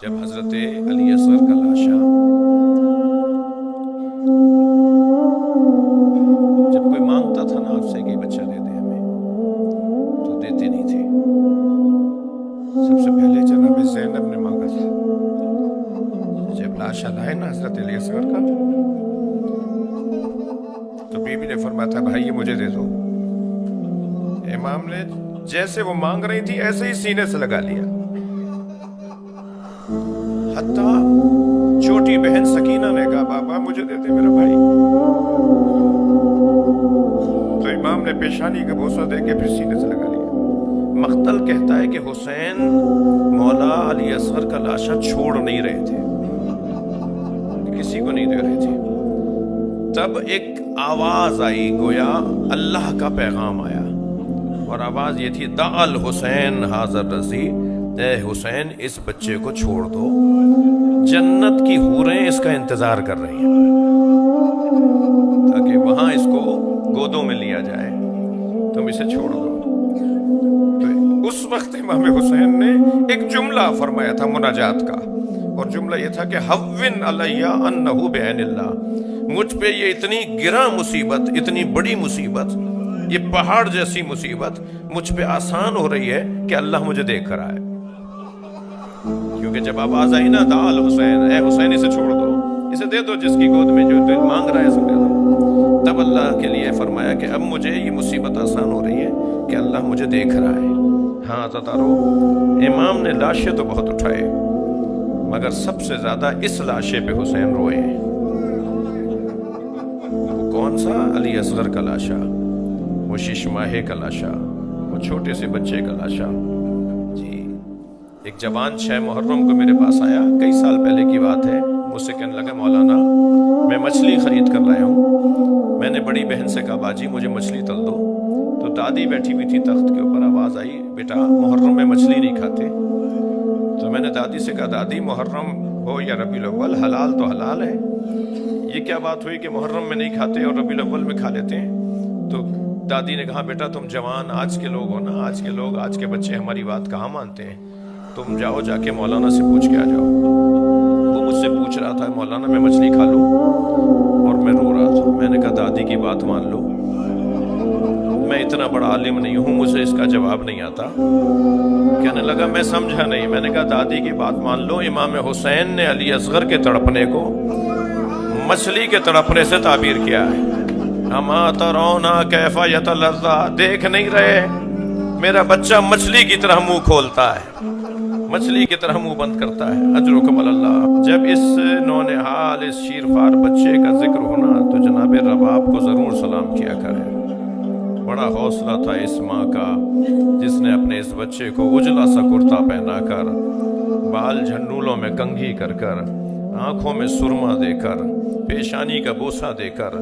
جب حضرت علی اصغر کا لاشا جب کوئی مانگتا تھا نا آپ سے کہ بچہ دے دے ہمیں تو دیتے نہیں تھے. سب سے پہلے جناب زینب نے مانگا تھا. جب لاشا لائے نا حضرت علی اصغر کا تو بیوی نے فرمایا تھا بھائی یہ مجھے دے دو. امام نے جیسے وہ مانگ رہی تھی ایسے ہی سینے سے لگا لیا. حتیٰ چھوٹی بہن سکینہ نے کہا بابا مجھے دے دے میرا بھائی. تو امام نے پیشانی کا بوسہ دے کے پھر سینے سے لگا لیا. مقتل کہتا ہے کہ حسین مولا علی اصغر کا لاشا چھوڑ نہیں رہے تھے, کسی کو نہیں دے رہے تھے. تب ایک آواز آئی, گویا اللہ کا پیغام آیا, اور آواز یہ تھی دع الحسین حاضر رضی, اے حسین اس بچے کو چھوڑ دو, جنت کی حوریں اس کا انتظار کر رہی ہیں تاکہ وہاں اس کو گودوں میں لیا جائے, تم اسے چھوڑ دو. تو اس وقت امام حسین نے ایک جملہ فرمایا تھا مناجات کا, اور جملہ یہ تھا کہ حوّن علی انہ بعین اللہ, مجھ پہ یہ اتنی گراں مصیبت, اتنی بڑی مصیبت, یہ پہاڑ جیسی مصیبت مجھ پہ آسان ہو رہی ہے کہ اللہ مجھے دیکھ کر آئے. کیونکہ جب آواز آئی نا دع الحسین, اے حسین اسے چھوڑ دو, اسے دے دو, جس کی گود میں جو دل مانگ رہا ہے اسے دے دو, تب اللہ کے لیے فرمایا کہ اب مجھے یہ مصیبت آسان ہو رہی ہے کہ اللہ مجھے دیکھ رہا ہے. ہاں تتارو امام نے لاشیں تو بہت اٹھائے, مگر سب سے زیادہ اس لاشے پہ حسین روئے ہیں. وہ کون سا؟ علی اصغر کا لاشا, وہ شش ماہے کا لاشا, وہ چھوٹے سے بچے کا لاشا. جی ایک جوان 6 محرم کو میرے پاس آیا, کئی سال پہلے کی بات ہے. مجھ سے کہنے لگا مولانا میں مچھلی خرید کر لایا ہوں. میں نے بڑی بہن سے کہا باجی مجھے مچھلی تل دو. تو دادی بیٹھی ہوئی تھی تخت کے اوپر, آواز آئی بیٹا محرم میں مچھلی نہیں کھاتے. تو میں نے دادی سے کہا دادی محرم ہو یا ربیع الاول حلال تو حلال ہے, یہ کیا بات ہوئی کہ محرم میں نہیں کھاتے اور ربیع الاول میں کھا لیتے ہیں. تو دادی نے کہا بیٹا تم جوان آج کے لوگ ہو نا, آج کے لوگ, آج کے بچے ہماری بات کہاں مانتے ہیں, تم جاؤ جا کے مولانا سے پوچھ کے آ جاؤ. وہ مجھ سے پوچھ رہا تھا مولانا میں مچھلی کھا لوں, اور میں رو رہا تھا. میں نے کہا دادی کی بات مان لو, میں اتنا بڑا عالم نہیں ہوں, مجھے اس کا جواب نہیں آتا. کہنے لگا میں سمجھا نہیں. میں نے کہا دادی کی بات مان لو, امام حسین نے علی اصغر کے تڑپنے کو مچھلی کے تڑپنے سے تعبیر کیا ہے. اما ترونا کیف یتلذا, دیکھ نہیں رہے میرا بچہ مچھلی کی طرح منہ کھولتا ہے, مچھلی کی طرح منہ بند کرتا ہے. اجرکم اللہ. جب اس نونہال اس شیرخوار بچے کا ذکر ہونا تو جناب رباب کو ضرور سلام کیا کریں. بڑا حوصلہ تھا اس ماں کا جس نے اپنے اس بچے کو اجلا سا کرتا پہنا کر, بال جھنڈولوں میں کنگھی کر کر, آنکھوں میں سرما دے کر, پیشانی کا بوسہ دے کر.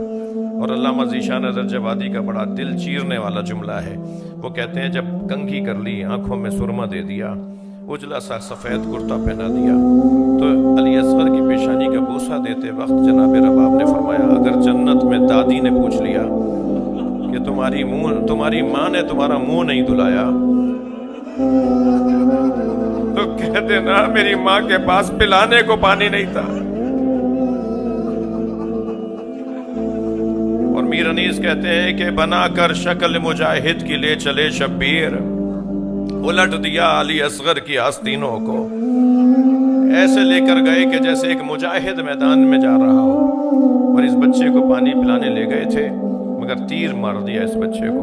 اور علامہ ذیشان رجوادی کا بڑا دل چیرنے والا جملہ ہے. وہ کہتے ہیں جب کنگھی کر لی, آنکھوں میں سرما دے دیا, اجلا سا سفید کرتا پہنا دیا, تو علی اصغر کی پیشانی کا بوسہ دیتے وقت جناب رباب نے فرمایا اگر جنت میں دادی نے پوچھ لیا کہ تمہاری ماں نے تمہارا منہ نہیں دھلایا تو کہہ دینا میری ماں کے پاس پلانے کو پانی نہیں تھا. اور میر انیس کہتے ہیں کہ بنا کر شکل مجاہد کی لے چلے شبیر, الٹ دیا علی اصغر کی آستینوں کو. ایسے لے کر گئے کہ جیسے ایک مجاہد میدان میں جا رہا ہو, اور اس بچے کو پانی پلانے لے گئے تھے مگر تیر مار دیا اس بچے کو.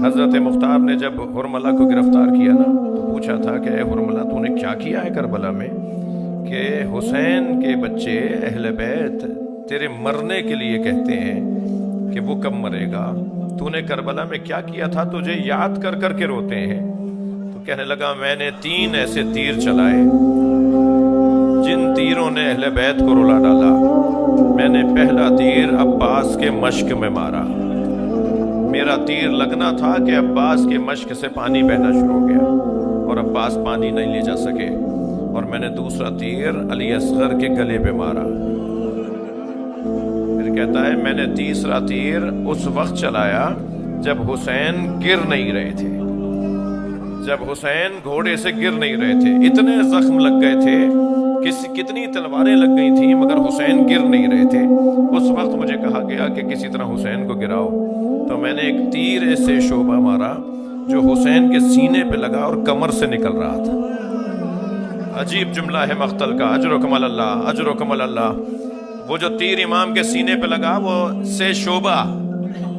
حضرت مختار نے جب حرملہ کو گرفتار کیا نا تو پوچھا تھا کہ اے حرملہ تو نے کیا کیا ہے کربلا میں, کہ حسین کے بچے اہل بیت تیرے مرنے کے لیے کہتے ہیں کہ وہ کب مرے گا, تو نے کربلا میں کیا کیا تھا تجھے یاد کر کر کے روتے ہیں. تو کہنے لگا میں نے 3 ایسے تیر چلائے جن تیروں نے اہل بیت کو رلا ڈالا. میں نے پہلا تیر عباس کے مشک میں مارا, میرا تیر لگنا تھا کہ عباس کے مشک سے پانی بہنا شروع ہو گیا اور عباس پانی نہیں لے جا سکے, اور میں نے دوسرا تیر علی اصغر کے گلے پہ مارا. پھر کہتا ہے میں نے تیسرا تیر اس وقت چلایا جب حسین گر نہیں رہے تھے. جب حسین گھوڑے سے گر نہیں رہے تھے، اتنے زخم لگ گئے تھے، کتنی تلواریں لگ گئی تھیں مگر حسین گر نہیں رہے تھے، اس وقت مجھے کہا گیا کہ کسی طرح حسین کو گراؤ، تو میں نے ایک تیر ایسے شعبہ مارا جو حسین کے سینے پہ لگا اور کمر سے نکل رہا تھا۔ عجیب جملہ ہے مقتل کا، اجرکم اللہ، اجرکم اللہ۔ وہ جو تیر امام کے سینے پہ لگا وہ سے شعبہ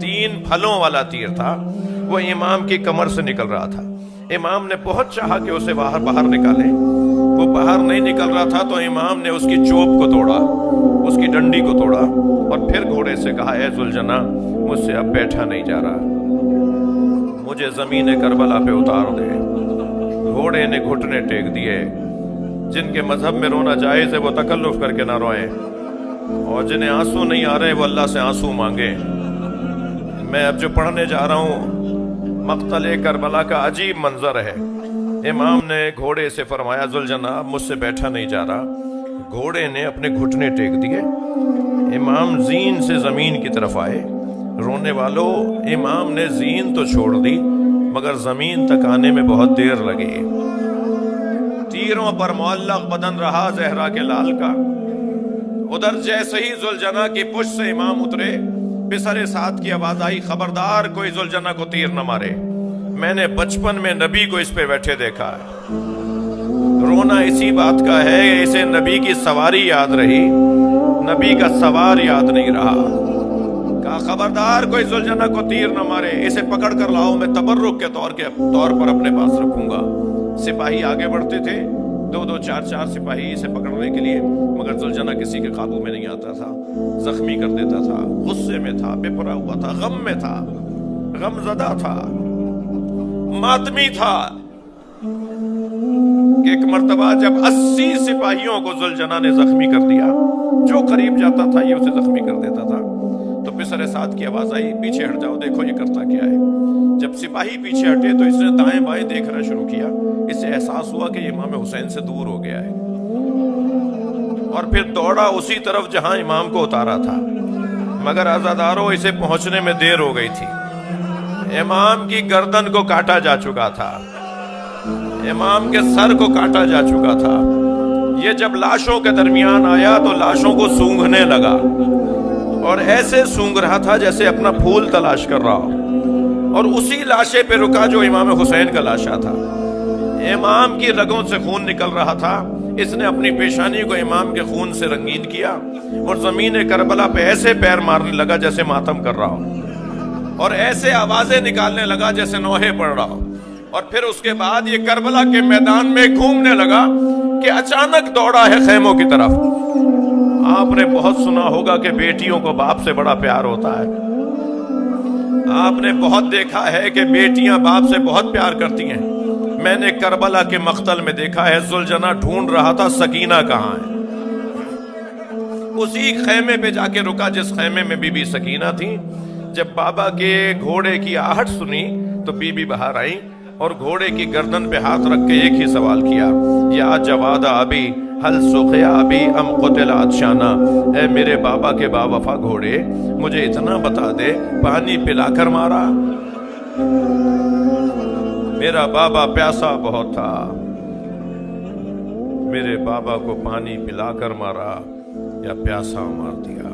3 پھلوں والا تیر تھا، وہ امام کی کمر سے نکل رہا تھا۔ امام نے بہت چاہا کہ اسے باہر نکالے، وہ باہر نہیں نکل رہا تھا، تو امام نے اس کی چوب کو توڑا، اس کی ڈنڈی کو توڑا، اور پھر گھوڑے سے کہا اے ذوالجناح مجھ سے اب بیٹھا نہیں جا رہا، مجھے زمین کربلا پہ اتار دے۔ گھوڑے نے گھٹنے ٹیک دیے۔ جن کے مذہب میں رونا جائز ہے وہ تکلف کر کے نہ روئیں، اور جنہیں آنسو نہیں آ رہے وہ اللہ سے آنسو مانگیں۔ میں اب جو پڑھنے جا رہا ہوں مقتل کربلا کا عجیب منظر ہے۔ امام نے گھوڑے سے فرمایا ذوالجناح مجھ سے بیٹھا نہیں جا رہا، گھوڑے نے اپنے گھٹنے ٹیک دیے۔ امام زین سے زمین کی طرف آئے۔ رونے والوں، امام نے زین تو چھوڑ دی مگر زمین تک آنے میں بہت دیر لگی۔ تیروں پر معلق بدن رہا زہرا کے لال کا۔ ادھر جیسے ہی ذوالجناح کی پشت سے امام اترے، بسر سعد کی آواز آئی خبردار کوئی ذوالجناح کو تیر نہ مارے۔ میں نے بچپن میں نبی کو اس پہ بیٹھے دیکھا ہے۔ رونا اسی بات کا ہے، اسے نبی کی سواری یاد رہی، نبی کا سوار یاد نہیں رہا۔ کہا خبردار کوئی ذوالجناح کو تیر نہ مارے، اسے پکڑ کر لاؤ، میں تبرک کے طور پر اپنے پاس رکھوں گا۔ سپاہی آگے بڑھتے تھے، 2 4 سپاہی اسے پکڑنے کے لیے، مگر ذوالجناح کسی کے قابو میں نہیں آتا تھا، زخمی کر دیتا تھا، غصے میں تھا، بپرا ہوا تھا، غم میں تھا، غم زدہ تھا، ماتمی تھا کہ ایک مرتبہ جب 80 سپاہیوں کو ذوالجناح نے زخمی کر دیا، جو قریب جاتا تھا یہ اسے زخمی کر دیتا تھا، تو بسر سعد کی آواز آئی پیچھے ہٹ جاؤ، دیکھو یہ کرتا کیا ہے۔ جب سپاہی پیچھے ہٹے تو اس نے دائیں بائیں دیکھنا شروع کیا، اس سے احساس ہوا کہ یہ امام حسین سے دور ہو گیا ہے، اور پھر دوڑا اسی طرف جہاں امام کو اتارا تھا، مگر عزادارو اسے پہنچنے میں دیر ہو گئی تھی۔ امام کی گردن کو کاٹا جا چکا تھا، امام کے سر کو کاٹا جا چکا تھا۔ یہ جب لاشوں کے درمیان آیا تو لاشوں کو سونگھنے لگا، اور ایسے سونگ رہا تھا جیسے اپنا پھول تلاش کر رہا ہو، اور اسی لاشے پہ رکا جو امام حسین کا لاشا تھا۔ امام کی رگوں سے خون نکل رہا تھا، اس نے اپنی پیشانی کو امام کے خون سے رنگین کیا، اور زمین کربلا پہ ایسے پیر مارنے لگا جیسے ماتم کر رہا ہو، اور ایسے آوازیں نکالنے لگا جیسے نوحے پڑھ رہا ہو، اور پھر اس کے بعد یہ کربلا کے میدان میں گھومنے لگا کہ اچانک دوڑا ہے خیموں کی طرف۔ آپ نے بہت سنا ہوگا کہ بیٹیوں کو باپ سے بڑا پیار ہوتا ہے، آپ نے بہت دیکھا ہے کہ بیٹیاں باپ سے بہت پیار کرتی ہیں۔ میں نے کربلا کے مقتل میں دیکھا ہے ذوالجناح ڈھونڈ رہا تھا سکینہ کہاں ہے، اسی خیمے پہ جا کے رکا جس خیمے میں بی بی سکینہ تھی۔ جب بابا کے گھوڑے کی آہٹ سنی تو بی بی باہر آئی اور گھوڑے کی گردن پہ ہاتھ رکھ کے ایک ہی سوال کیا، یا جواد ابی حل سقیا ابی ام قتل عطشانا، اے میرے بابا کے با وفا گھوڑے مجھے اتنا بتا دے پانی پلا کر مارا؟ میرا بابا پیاسا بہت تھا، میرے بابا کو پانی پلا کر مارا یا پیاسا مار دیا؟